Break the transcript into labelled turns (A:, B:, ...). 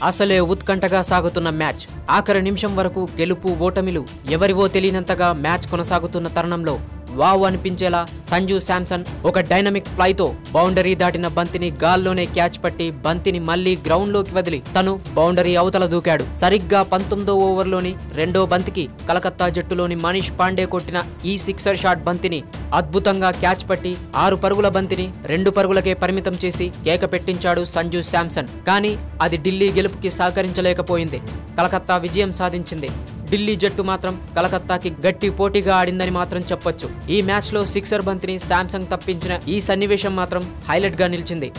A: అసలే ఉత్కంఠగా సాగుతున్న మ్యాచ్ ఆఖరి నిమిషం వరకు గెలుపు ఓటమిలు ఎవరివో తెలియనంతగా మ్యాచ్ కొనసాగుతున్న తరుణంలో వావ్ అనిపించేలా సంజు శాంసన్ ఒక డైనమిక్ ఫ్లైతో బౌండరీ దాటిన బంతిని గాల్లోనే క్యాచ్ పట్టి బంతిని మళ్లీ గ్రౌండ్ లోకి వదిలి తను బౌండరీ అవతల దూకాడు. సరిగ్గా 19వ ఓవర్లోని రెండో బంతికి కలకత్తా జట్టులోని మనీష్ పాండే కొట్టిన ఈ సిక్సర్ షాట్ బంతిని అద్భుతంగా క్యాచ్ పట్టి 6 పరుగుల బంతిని 2 పరుగులకే పరిమితం చేసి కేక పెట్టించాడు సంజు శాంసన్. కానీ అది ఢిల్లీ గెలుపుకి సహకరించలేకపోయింది. కలకత్తా విజయం సాధించింది. ఢిల్లీ జట్టు మాత్రం కలకత్తాకి గట్టి పోటీగా ఆడిందని మాత్రం చెప్పొచ్చు. ఈ మ్యాచ్ లో సిక్సర్ బంతిని శాంసంగ్ తప్పించిన ఈ సన్నివేశం మాత్రం హైలైట్ గా నిలిచింది.